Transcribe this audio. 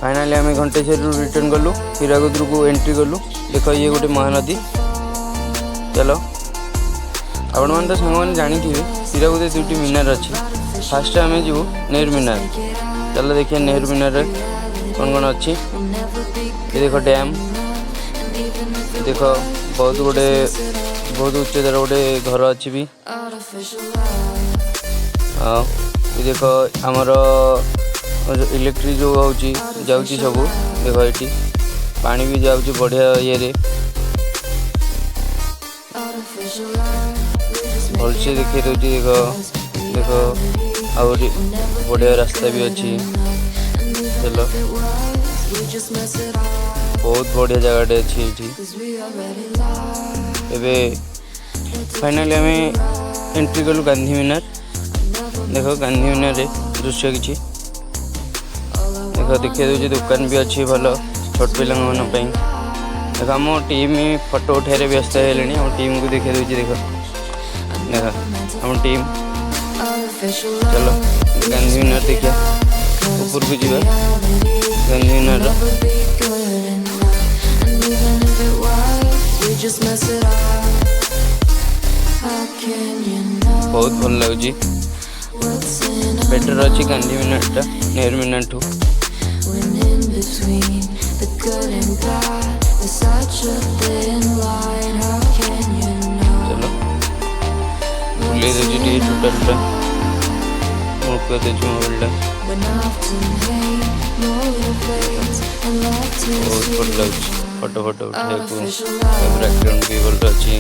Finally आम Ghanteshwari return गलु Hirakud को entry कलु। देख ये गोटे महानदी। चलो आपण मैंने तो सांग मैंने जानी हीराकुद दुटी मीनार अच्छी। फास्ट आम जीवु नेहरू मीनार। चलो देखिए नेहरू मीनार कौन कौन अच्छी। ये देखो डैम, देख बहुत उच्चतार गोटे घर अच्छी भी। हाँ ये देख आमर इलेक्ट्रिक जो होची जाउची सबू। देखो ये पानी भी जाउची बढ़िया ये भलसे देखिए दूसरी। देख आहरी बढ़िया रास्ता भी अच्छी। चलो बहुत बढ़िया जगह अच्छी ये। फाइनाली आम एंट्री कलु गांधी मीनार। देख गांधी मीनार दृश्य किसी देख देखिए दूसरी दुकान भी अच्छी भल छोट पिला देख आम टीम फोटो उठारे व्यस्त है टीम को देखिए दूसरी। देख देख आम टीम। चलो गांधी मीनार देखिए ऊपर को जीवा गांधी मीनार बहुत भल लगुच। बेटर अच्छी गांधी मीनार नेहरू मीनार ठू। चलो भूल दूसरी टोटालटा मुख मोबाइल बहुत भल लगे फोटो उठाई बैकग्राउंड भी भल अच्छी।